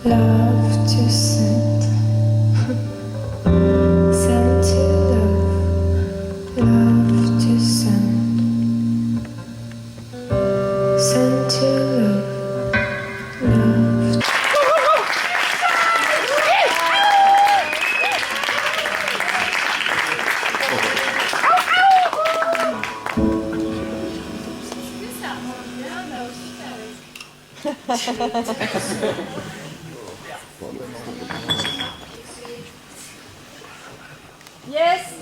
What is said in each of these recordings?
love to send. Send to love, love to send. Send to love, love. Yes.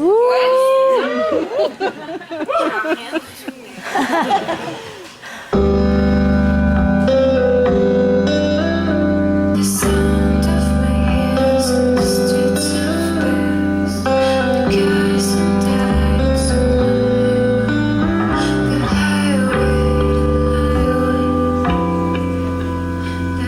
The sound of my hands on the streets of Paris. The guys and dads on the highway, the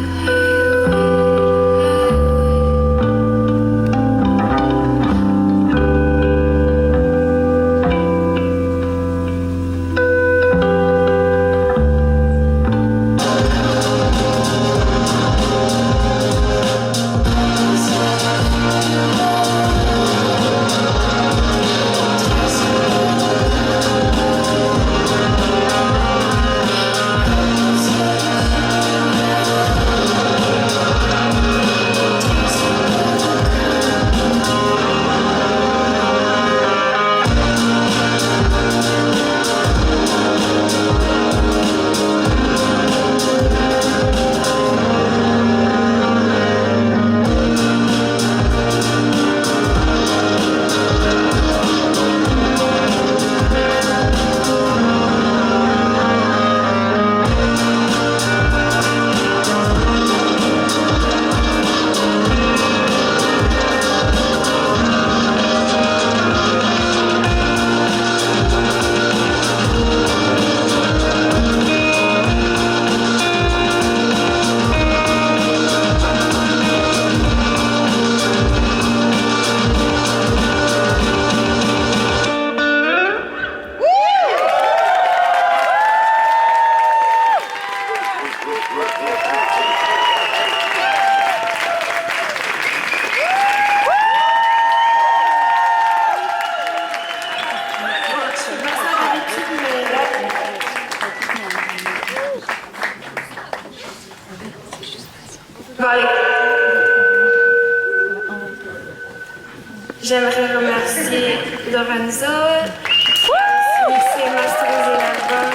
J'aimerais remercier Lorenzo qui s'est masterisé l'album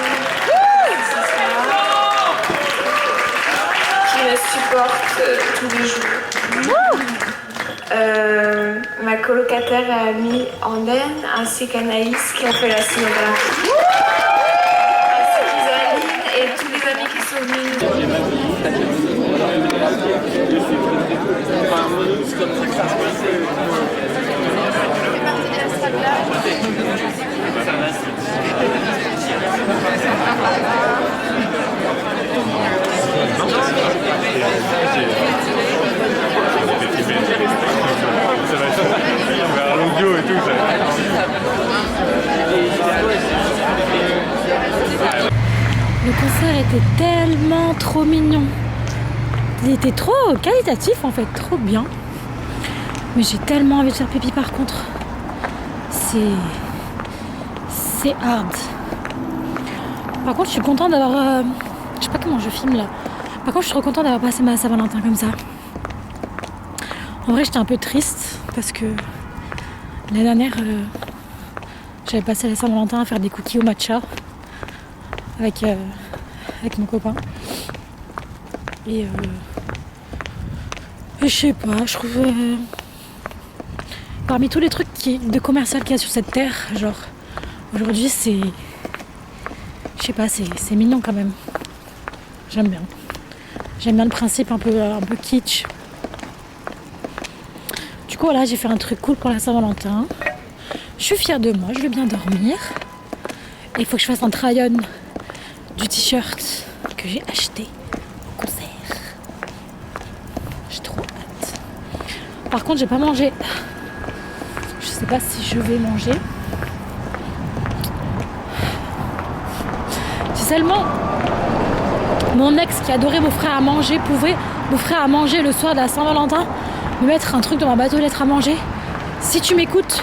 ce soir, qui me supporte tous les jours. Ma colocataire amie Andenne, ainsi qu'Anaïs qui a fait la scénographie, ainsi qu'Isaline et tous les amis qui sont venus. L'audio et tout ça. Le concert était tellement trop mignon. Il était trop qualitatif en fait, trop bien. Mais j'ai tellement envie de faire pipi par contre. C'est hard. Par contre je suis contente d'avoir... je sais pas comment je filme là. Par contre je suis trop contente d'avoir passé ma Saint-Valentin comme ça. En vrai j'étais un peu triste parce que l'année dernière j'avais passé la Saint-Valentin à faire des cookies au matcha avec mon copain. Et je sais pas, je trouve parmi tous les trucs de commercial qu'il y a sur cette terre, genre aujourd'hui c'est, je sais pas, c'est mignon quand même. J'aime bien le principe un peu kitsch. Du coup voilà, j'ai fait un truc cool pour la Saint-Valentin. Je suis fière de moi, je vais bien dormir. Et il faut que je fasse un try-on du t-shirt que j'ai acheté au concert. J'ai trop hâte. Par contre j'ai pas mangé. Je sais pas si je vais manger. Si seulement mon ex qui adorait m'offrir à manger pouvait m'offrir à manger le soir de la Saint-Valentin, me mettre un truc dans ma boîte aux lettres à manger. Si tu m'écoutes.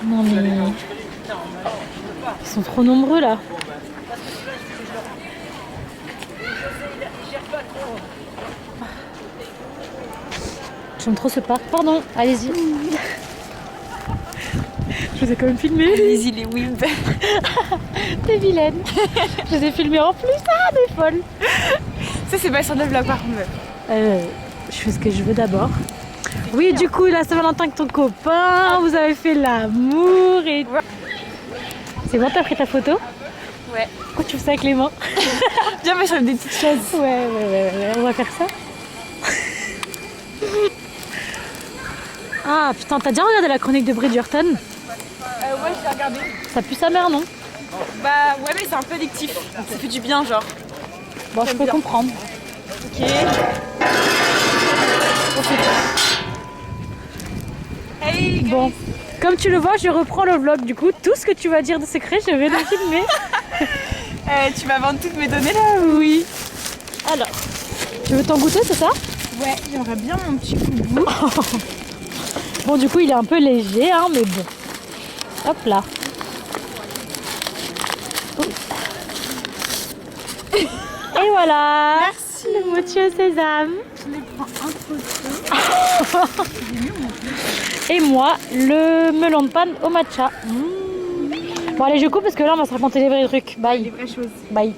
Non mais... Ils sont trop nombreux là. J'aime trop ce parc. Pardon, allez-y. Je vous ai quand même filmé. Allez-y les wimps. T'es vilaine. Je les ai filmés en plus. Ah, des folles. Ça c'est pas sur le vlog par contre. Je fais ce que je veux d'abord. Oui, du coup, la Saint-Valentin avec ton copain, vous avez fait l'amour et... C'est bon, t'as pris ta photo? Ouais. Pourquoi tu fais ça avec les mains? Viens, mais sur des petites choses. Ouais, on va faire ça. Ah putain, t'as déjà regardé la chronique de Bridgerton? Ouais, j'ai regardé. Ça pue sa mère, non? Bah ouais, mais c'est un peu addictif. Ça fait du bien, genre. Bon, je peux comprendre. Ok. Hey, bon, comme tu le vois, je reprends le vlog. Du coup, tout ce que tu vas dire de secret, je vais le filmer. tu vas vendre toutes mes données là? Oui. Alors, tu veux t'en goûter, c'est ça? Ouais, j'aimerais bien mon petit coup de bout. Bon, du coup, il est un peu léger, hein, mais bon. Hop là. Et voilà. Merci. Le mochi au sésame. Je les prends un peu. Et moi, le melon de panne au matcha. Bon, allez, je coupe parce que là, on va se raconter des vrais trucs. Bye. Les vraies choses. Bye.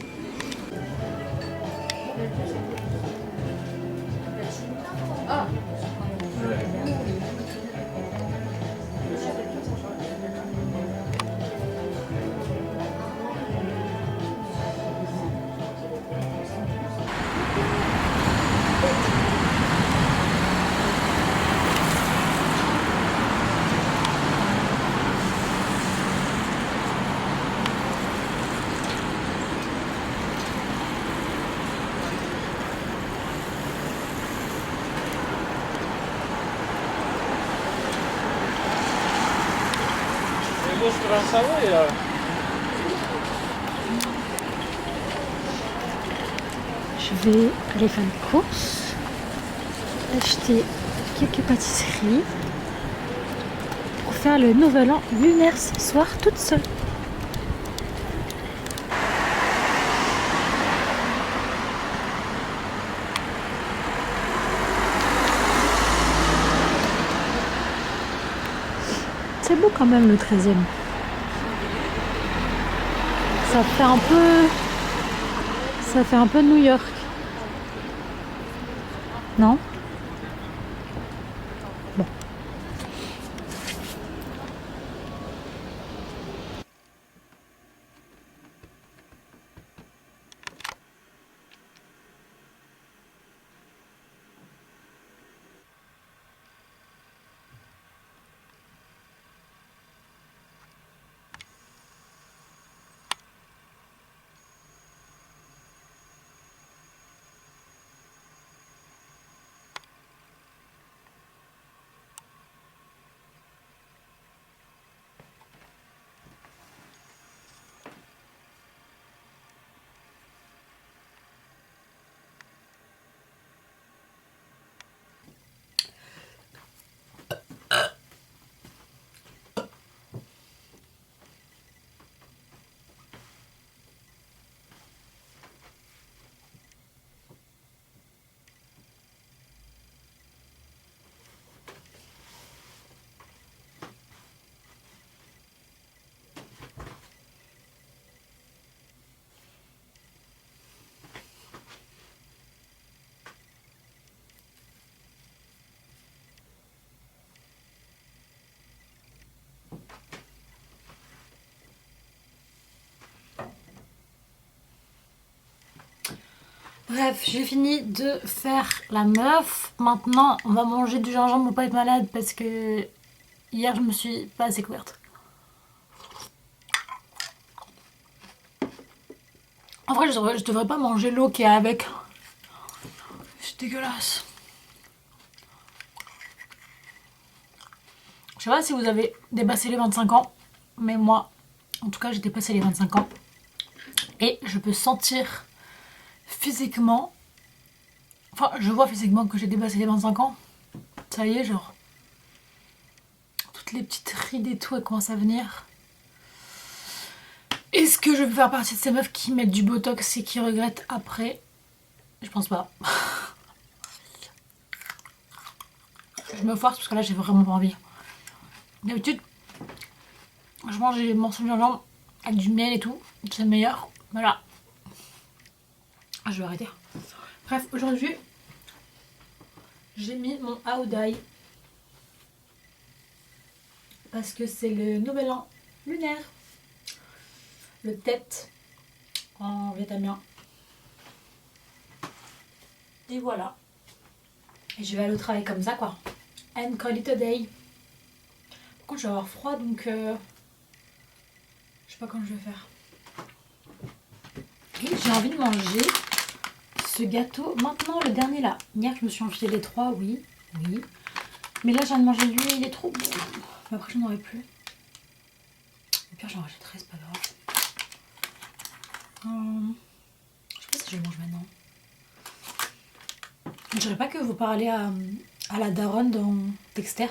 Je vais aller faire une course, acheter quelques pâtisseries pour faire le nouvel an lunaire ce soir toute seule. C'est beau quand même le 13e. Ça fait un peu... Ça fait un peu New York. Non? Bon. Bref, j'ai fini de faire la meuf. Maintenant, on va manger du gingembre pour pas être malade parce que hier, je me suis pas assez couverte. En vrai, je devrais pas manger l'eau qui est avec. C'est dégueulasse. Je sais pas si vous avez dépassé les 25 ans, mais moi, en tout cas, j'ai dépassé les 25 ans. Et je peux sentir physiquement, enfin je vois physiquement que j'ai dépassé les 25 ans. Ça y est, genre toutes les petites rides et tout elles commencent à venir. Est-ce que je vais faire partie de ces meufs qui mettent du botox et qui regrettent après? Je pense pas. Je me force parce que là j'ai vraiment pas envie. D'habitude je mange des morceaux de gingembre avec du miel et tout, c'est meilleur. Voilà. Je vais arrêter. Bref, aujourd'hui, j'ai mis mon Aodai parce que c'est le nouvel an lunaire. Le tête en vietnamien. Et voilà. Et je vais aller au travail comme ça, quoi. And call it a day. Par contre, je vais avoir froid, donc je sais pas comment je vais faire. Et j'ai envie de manger ce gâteau. Maintenant, le dernier là. Hier, je me suis enfilé les 3, oui. Mais là, je viens de manger lui, il est trop bon. Mais après, je n'en aurai plus. Au pire, j'en rachèterai, c'est pas grave. Je sais pas si je le mange maintenant. Je dirais pas que vous parlez à la daronne dans Dexter.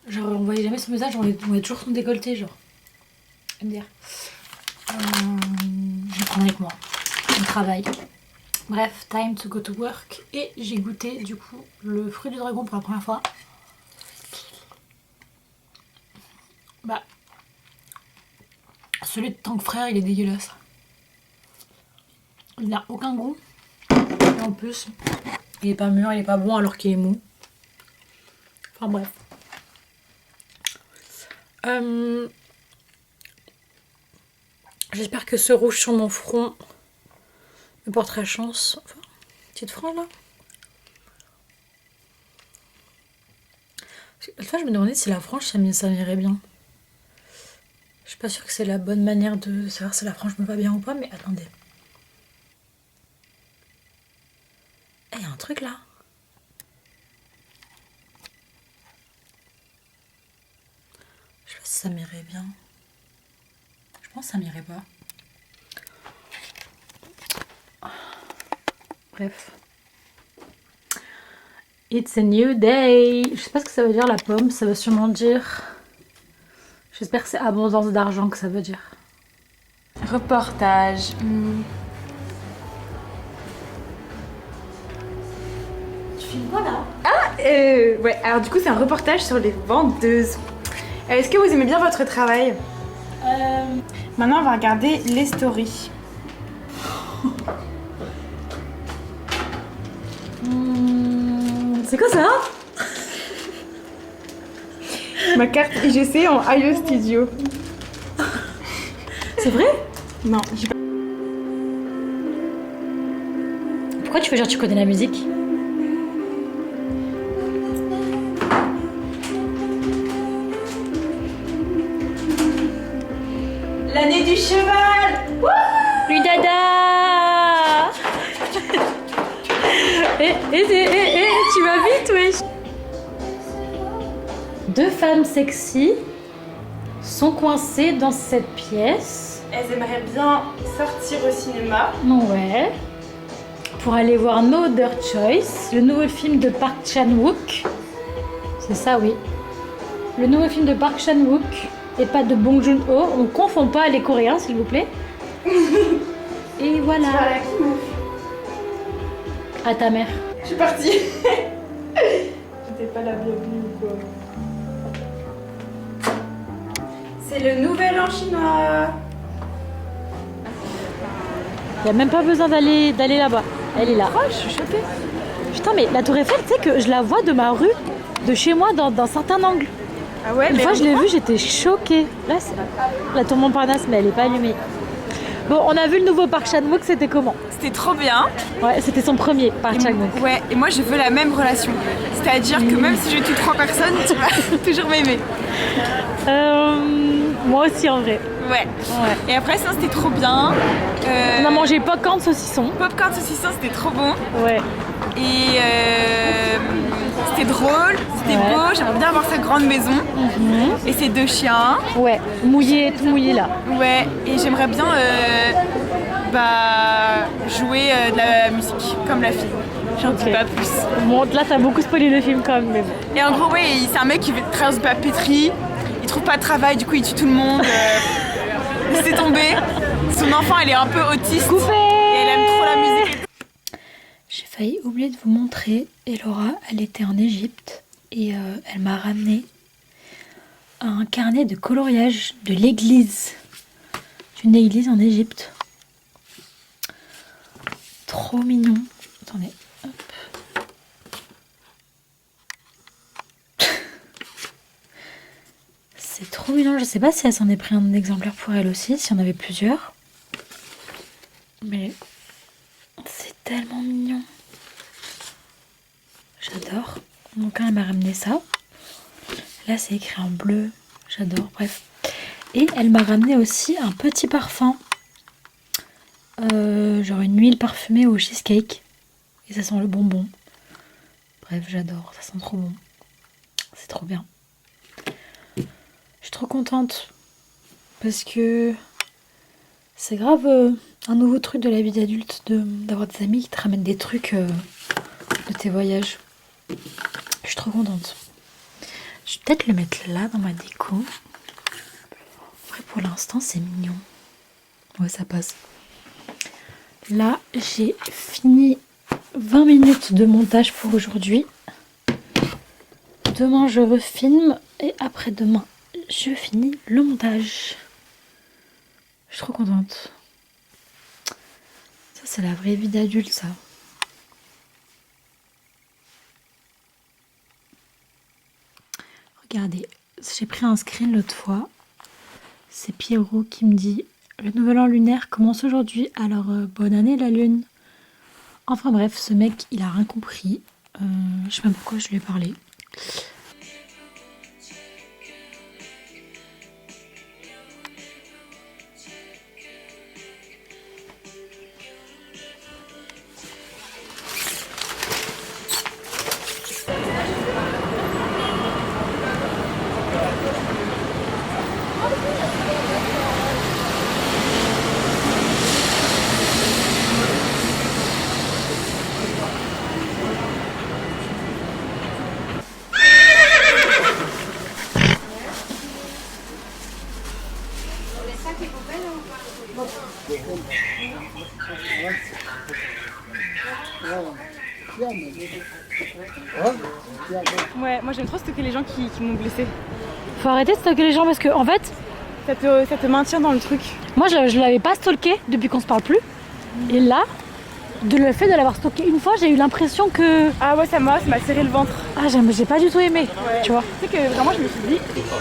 Genre, on voyait jamais son visage, on voyait toujours son décolleté, genre. MDR. Je vais prendre avec moi. On travaille. Bref, time to go to work. Et j'ai goûté du coup le fruit du dragon pour la première fois. Bah, celui de Tank Frère, il est dégueulasse. Il n'a aucun goût. Et en plus, il est pas mûr, il est pas bon alors qu'il est mou. Enfin bref. J'espère que ce rouge sur mon front me portera chance. Enfin, petite frange là. L'autre fois, je me demandais si la frange ça m'irait bien. Je suis pas sûre que c'est la bonne manière de savoir si la frange me va bien ou pas, mais attendez. Il y a un truc là. Je sais pas si ça m'irait bien. Je pense que ça m'irait pas. Bref. It's a new day. Je sais pas ce que ça veut dire la pomme. Ça veut sûrement dire... J'espère que c'est abondance d'argent que ça veut dire. Reportage. Tu filmes quoi là? Ouais, alors du coup c'est un reportage sur les vendeuses. Est-ce que vous aimez bien votre travail? Maintenant, on va regarder les stories. C'est quoi ça? Ma carte IGC en iOS Studio. C'est vrai? Non, Pourquoi tu fais genre tu connais la musique? l'année du cheval. Lui dada. Tu vas vite, wesh. Deux femmes sexy sont coincées dans cette pièce. Elles aimeraient bien sortir au cinéma. Ouais. Pour aller voir No Other Choice, le nouveau film de Park Chan-wook. C'est ça, oui. Le nouveau film de Park Chan-wook et pas de Bong Joon-ho. On confond pas les Coréens, s'il vous plaît. Et voilà. Tu parles à qui, meuf? À ta mère. Je suis partie. J'étais pas la bienvenue ou quoi. C'est le nouvel an chinois. Il n'y a même pas besoin d'aller là-bas. Elle est là. Oh, je suis choquée. Putain, mais la Tour Eiffel, tu sais que je la vois de ma rue, de chez moi, dans certains angles. Ah ouais, Une mais fois, je l'ai vue, j'étais choquée. Là, c'est la Tour Montparnasse, mais elle n'est pas allumée. Bon, on a vu le nouveau Park Chan-wook, c'était comment? c'était trop bien. Ouais, c'était son premier Park Chan-wook. Ouais, et moi je veux la même relation. C'est-à-dire que même si je tue 3 personnes, tu vas toujours m'aimer. Moi aussi, en vrai. Ouais. Ouais. Et après, ça c'était trop bien. On a mangé popcorn saucisson. Popcorn saucisson, c'était trop bon. Ouais. Et c'était drôle, c'était Ouais. beau. J'aimerais bien avoir sa grande maison. Et ses 2 chiens. Ouais, mouillé, tout mouillé là. Ouais, et j'aimerais bien jouer de la musique, comme la fille. J'en dis Ok. pas plus. Bon, là, t'as beaucoup spoilé le film quand même, mais bon. Et en gros, ouais, c'est un mec qui veut travailler de papeterie. Il trouve pas de travail, du coup il tue tout le monde. Laissez tomber. Son enfant, elle est un peu autiste. Coupé. Et elle aime trop la musique. J'ai failli oublier de vous montrer. Elora, elle était en Égypte et elle m'a ramené un carnet de coloriage de l'église. D'une église en Égypte. Trop mignon. Attendez. Hop. C'est trop mignon. Je sais pas si elle s'en est pris un exemplaire pour elle aussi, s'il y en avait plusieurs. Mais c'est tellement mignon. J'adore. Donc elle m'a ramené ça. Là c'est écrit en bleu. J'adore. Bref. Et elle m'a ramené aussi un petit parfum. Genre une huile parfumée au cheesecake. Et ça sent le bonbon. Bref, j'adore. Ça sent trop bon. C'est trop bien. Je suis trop contente. Parce que c'est grave un nouveau truc de la vie d'adulte d'avoir des amis qui te ramènent des trucs de tes voyages. Je suis trop contente. Je vais peut-être le mettre là dans ma déco. Après pour l'instant c'est mignon. Ouais ça passe. Là j'ai fini 20 minutes de montage pour aujourd'hui. Demain je refilme et après-demain je finis le montage. Je suis trop contente. Ça c'est la vraie vie d'adulte ça. Regardez, j'ai pris un screen l'autre fois. C'est Pierrot qui me dit « Le nouvel an lunaire commence aujourd'hui, alors bonne année la lune !» Enfin bref, ce mec, il a rien compris. Je sais pas pourquoi je lui ai parlé. Ouais, moi j'aime trop stocker les gens qui m'ont blessée. Faut arrêter de stalker les gens parce que en fait, Ça te maintient dans le truc. moi je l'avais pas stalké depuis qu'on se parle plus. Et là, le fait de l'avoir stalké une fois, j'ai eu l'impression que Ah ouais, ça m'a serré le ventre. j'ai pas du tout aimé, tu vois. Tu sais que vraiment je me suis dit,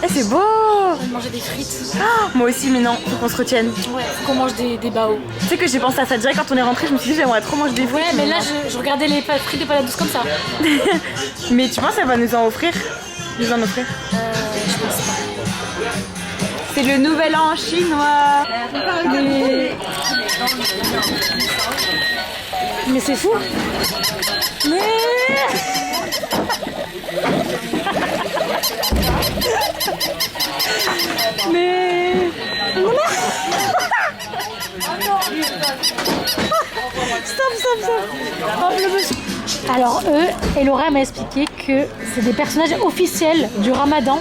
c'est beau. On va manger des frites. Moi aussi, mais non, faut qu'on se retienne. Ouais, faut qu'on mange des baos. Tu sais que j'ai pensé à ça direct quand on est rentré, je me suis dit j'aimerais trop manger des frites. Ouais, mais là je regardais les frites de patates douces comme ça. Mais tu penses qu'elle va nous en offrir? Nous en offrir? Je pense pas. C'est le nouvel an chinois. Mais c'est fou. Mais Stop. Alors eux, Elora m'a expliqué que c'est des personnages officiels du Ramadan,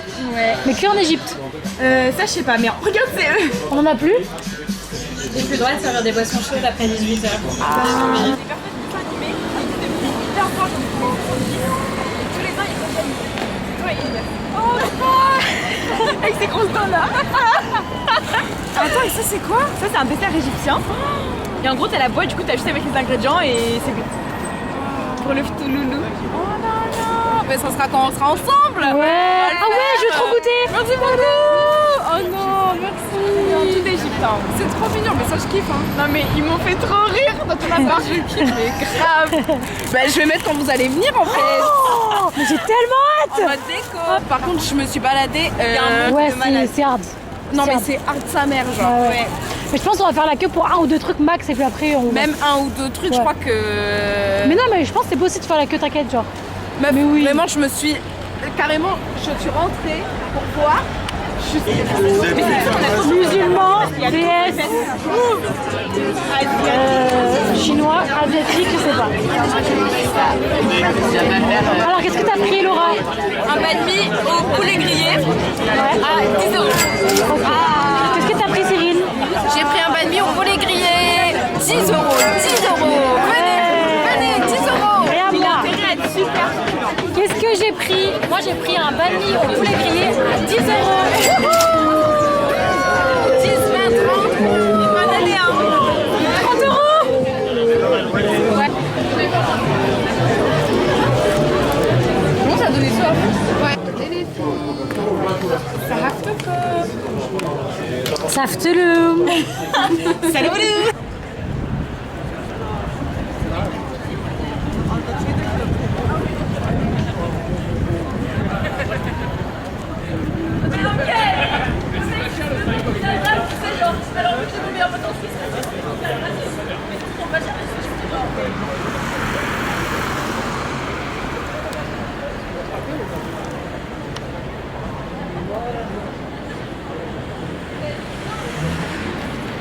mais que en Égypte. Ça je sais pas, mais regarde c'est eux. On en a plus. J'ai plus le droit de servir des boissons chaudes après 18h. Avec ces grosses dents là. Attends, et ça c'est quoi? Ça c'est un dessert égyptien. Et en gros t'as la boîte, du coup t'as juste avec les ingrédients et c'est bon. Pour le foutoulou. Oh non non. Mais ça sera quand on sera ensemble. Ouais. Ah ouais, je veux trop goûter. Merci beaucoup. Oh non, merci. Tout d'Égypte. C'est trop mignon, mais ça je kiffe. Non mais ils m'ont fait trop rire dans ton appart. Je kiffe, mais grave. Bah je vais mettre quand vous allez venir en fait. Oh, mais j'ai tellement hâte. En mode déco. Par contre, je me suis baladée. Ouais, c'est hard. Non, mais hard. c'est hard sa mère, genre. Ouais. Ouais. Mais je pense qu'on va faire la queue pour un ou deux trucs max et puis après on... Même un ou deux trucs, je crois que. Mais non, mais je pense que c'est possible de faire la queue, t'inquiète, genre. Meuf, mais oui. Vraiment, je me suis. Carrément, je suis rentrée pour voir. Je suis. Musulman, DS, chinois, asiatique, je sais pas. Alors qu'est-ce que t'as pris, Laura? Un banh mi au poulet grillé à 10 euros. Qu'est-ce que t'as pris, Cyril? J'ai pris un banh mi au poulet grillé 10 euros. 10 euros. Venez, 10 euros. Regarde là. L'intérêt à être super. Qu'est-ce que j'ai pris? Moi j'ai pris un banh mi au poulet grillé à 10 euros. 10, 20, 30. Bonne année, hein. 30 euros. Ouais. Comment ça a donné soif? Ouais. Ça rafte quoi? Safteloum. Salut.